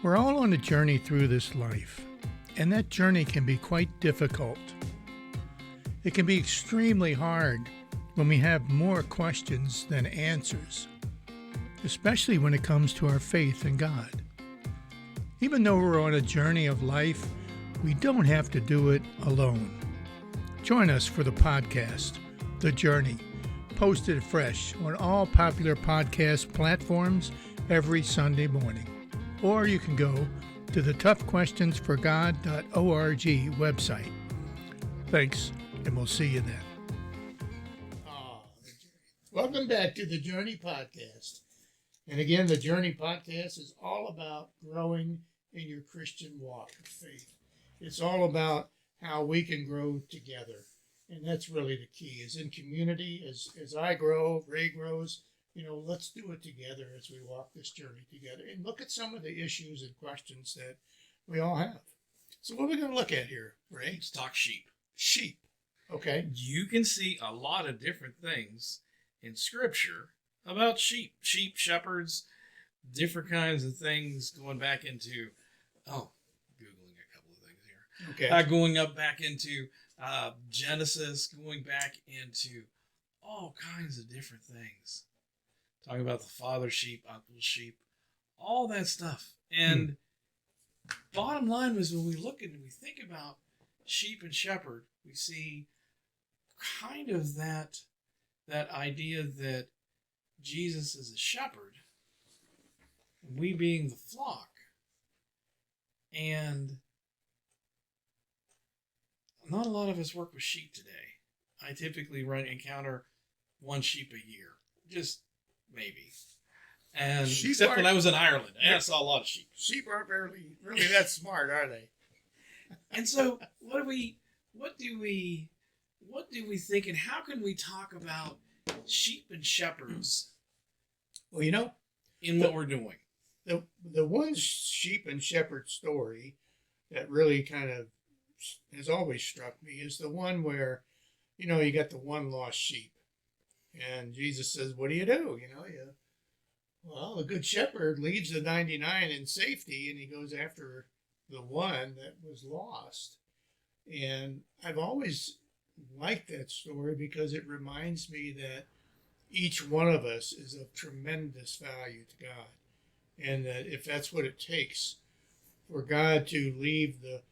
We're all on a journey through this life, and that journey can be quite difficult. It can be extremely hard when we have more questions than answers, especially when it comes to our faith in God. Even though we're on a journey of life, we don't have to do it alone. Join us for the podcast, The Journey, posted fresh on all popular podcast platforms every Sunday morning. Or you can go to the toughquestionsforgod.org website. Thanks, and we'll see you then. Welcome back to the Journey Podcast. And again, the Journey Podcast is all about growing in your Christian walk of faith. It's all about how we can grow together. And that's really the key, is in community, as I grow, Ray grows, let's do it together as we walk this journey together and look at some of the issues and questions that we all have. So what are we going to look at here, Ray? Let's talk sheep. Sheep. Okay. You can see a lot of different things in Scripture about sheep, shepherds, different kinds of things going back into, Googling a couple of things here. Okay. Going up back into Genesis, going back into all kinds of different things. Talking about the father sheep, uncle sheep, all that stuff. And bottom line was, when we look and we think about sheep and shepherd, we see kind of that idea that Jesus is a shepherd, we being the flock. And not a lot of us work with sheep today. I typically encounter one sheep a year. Just maybe. And except when I was in Ireland, I saw a lot of sheep. Sheep aren't really that smart, are they? And so what do we think, and how can we talk about sheep and shepherds? Well, in what we're doing. The one sheep and shepherd story that really kind of has always struck me is the one where, you got the one lost sheep. And Jesus says, what do? Well, the good shepherd leaves the 99 in safety, and he goes after the one that was lost. And I've always liked that story because it reminds me that each one of us is of tremendous value to God. And that if that's what it takes for God to leave the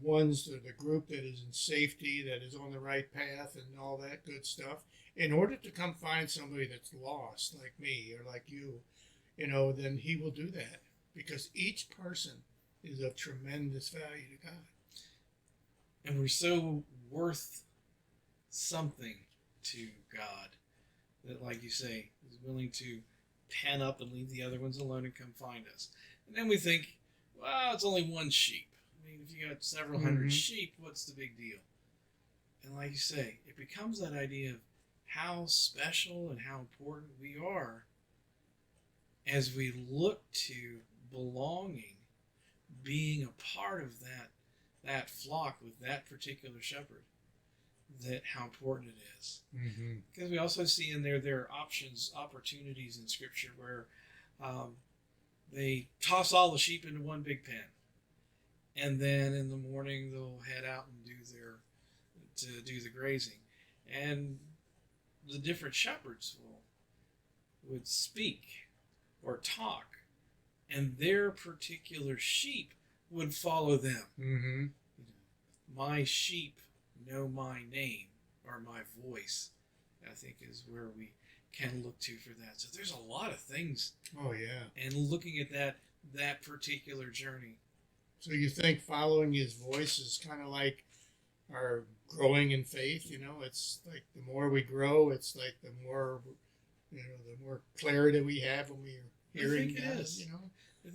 ones, the group that is in safety, that is on the right path and all that good stuff, in order to come find somebody that's lost, like me or like you, then he will do that, because each person is of tremendous value to God. And we're so worth something to God that, like you say, is willing to pen up and leave the other ones alone and come find us. And then we think, well, it's only one sheep. I mean, if you got several hundred sheep, what's the big deal? And like you say, it becomes that idea of how special and how important we are as we look to belonging, being a part of that flock with that particular shepherd, that how important it is. Mm-hmm. Because we also see in there are opportunities in Scripture where they toss all the sheep into one big pen, and then in the morning they'll head out and do the grazing, and the different shepherds would speak or talk, and their particular sheep would follow them. Mm-hmm. My sheep know my name, or my voice, I think is where we can look to for that. So there's a lot of things. Oh, yeah. And looking at that particular journey. So you think following his voice is kind of like our growing in faith? It's like the more we grow, it's like the more clarity we have when we're hearing God. I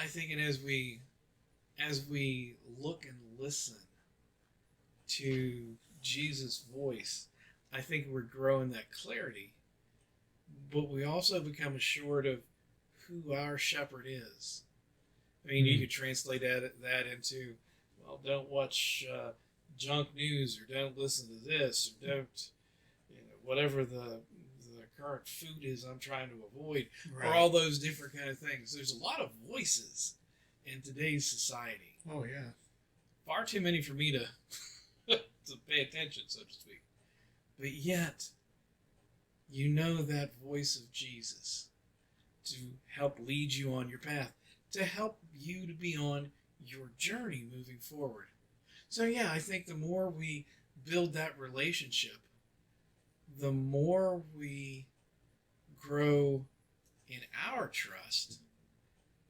think, and as we look and listen to Jesus' voice, I think we're growing that clarity, but we also become assured of who our shepherd is. I mean, you could translate that into, well, don't watch junk news, or don't listen to this, or don't, whatever the current food is I'm trying to avoid, right, or all those different kind of things. There's a lot of voices in today's society. Oh yeah. Far too many for me to to pay attention, so to speak. But yet, you know that voice of Jesus to help lead you on your path, to help you to be on your journey moving forward. So yeah, I think the more we build that relationship, the more we grow in our trust,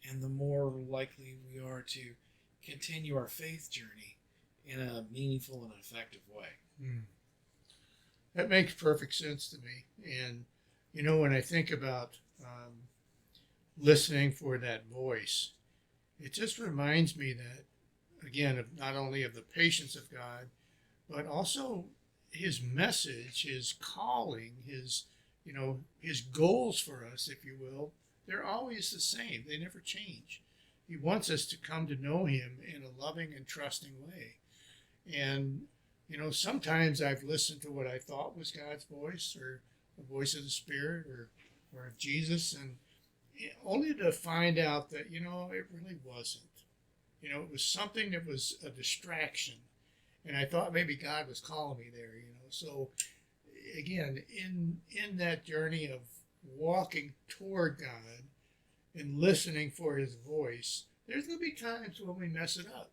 and the more likely we are to continue our faith journey in a meaningful and effective way. Hmm. That makes perfect sense to me. And when I think about listening for that voice, it just reminds me that again of not only of the patience of God, but also his message, his calling, his goals for us, if you will. They're always the same. They never change. He wants us to come to know him in a loving and trusting way. And sometimes I've listened to what I thought was God's voice or the voice of the Spirit or of Jesus, and only to find out that it really wasn't. It was something that was a distraction, and I thought maybe God was calling me there. So again, in that journey of walking toward God and listening for His voice, there's going to be times when we mess it up,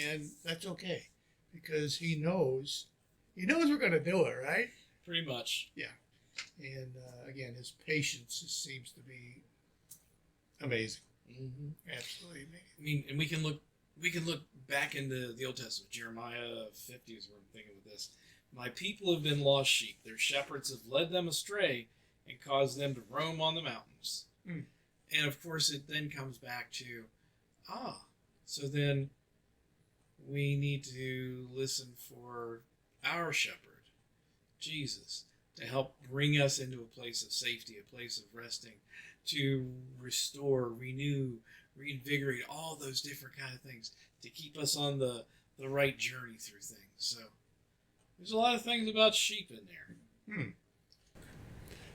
and that's okay because He knows we're going to do it, right? Pretty much. Yeah. And again, His patience just seems to be amazing. Mm-hmm. Absolutely amazing. I mean, and we can look back into the Old Testament. Jeremiah 50 is where I'm thinking with this. My people have been lost sheep. Their shepherds have led them astray and caused them to roam on the mountains. Mm. And of course, it then comes back to, so then we need to listen for our shepherd, Jesus, to help bring us into a place of safety, a place of resting, to restore, renew, reinvigorate, all those different kind of things to keep us on the right journey through things. So there's a lot of things about sheep in there.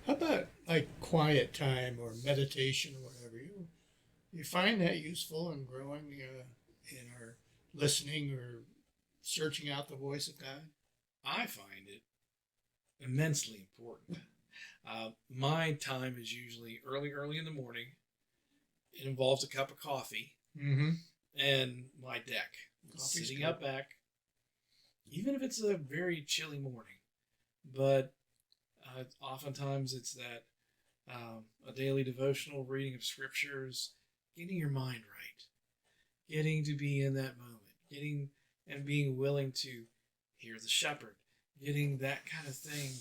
How about like quiet time or meditation or whatever? You find that useful in growing in our listening or searching out the voice of God? I find it immensely important. My time is usually early in the morning. It involves a cup of coffee and my deck. Coffee's Sitting good. up back, even if it's a very chilly morning. But oftentimes it's that a daily devotional reading of scriptures, getting your mind right, getting to be in that moment, being willing to hear the shepherd, getting that kind of thing,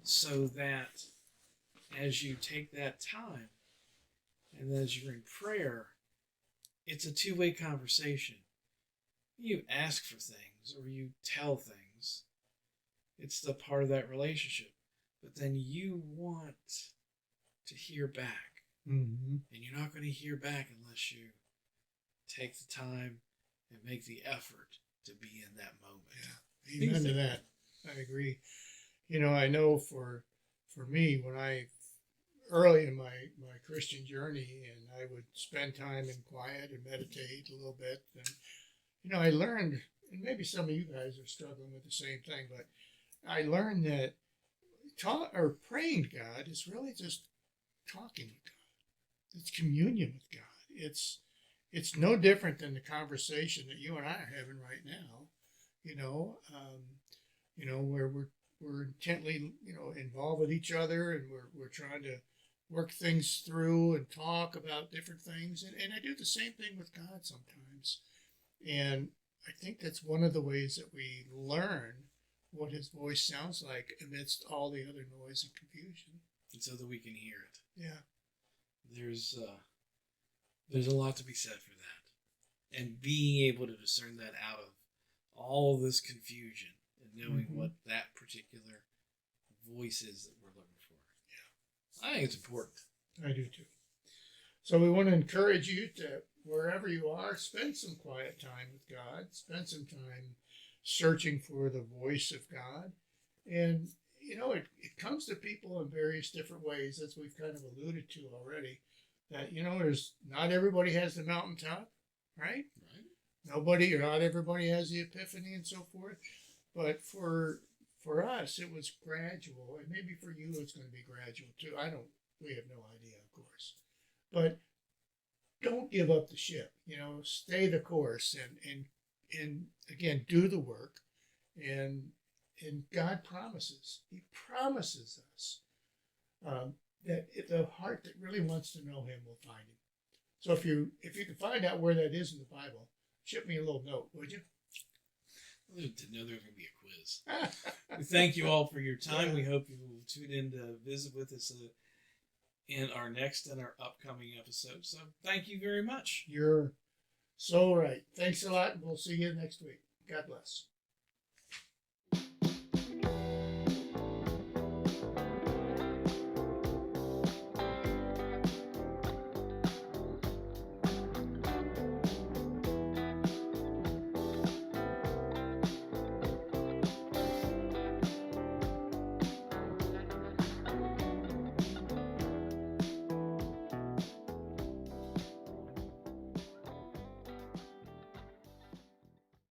so that as you take that time and as you're in prayer, it's a two-way conversation. You ask for things or you tell things. It's the part of that relationship. But then you want to hear back. Mm-hmm. And you're not going to hear back unless you take the time and make the effort to be in that moment. Yeah. Amen to that. I agree. I know for me, when early in my Christian journey, and I would spend time in quiet and meditate a little bit, and I learned, and maybe some of you guys are struggling with the same thing, but I learned that praying to God is really just talking with God. It's communion with God. It's no different than the conversation that you and I are having right now. Where we're intently involved with each other, and we're trying to work things through and talk about different things, and I do the same thing with God sometimes. And I think that's one of the ways that we learn what His voice sounds like amidst all the other noise and confusion. And so that we can hear it. Yeah. There's a lot to be said for that. And being able to discern that out of all this confusion and knowing what that particular voice is that we're looking for. Yeah. I think it's important. I do too. So we want to encourage you to, wherever you are, spend some quiet time with God. Spend some time searching for the voice of God. And, it comes to people in various different ways, as we've kind of alluded to already, that, there's not everybody has the mountaintop. right? Right. Nobody or not everybody has the epiphany and so forth. But for us, it was gradual, and maybe for you, it's going to be gradual too. We have no idea, of course. But don't give up the ship. Stay the course, and again, do the work, and God promises. He promises us that the heart that really wants to know Him will find Him. So if you can find out where that is in the Bible, ship me a little note, would you? I didn't know there was going to be a quiz. We thank you all for your time. Yeah. We hope you will tune in to visit with us in our next and our upcoming episode. So thank you very much. You're so right. Thanks a lot, and we'll see you next week. God bless.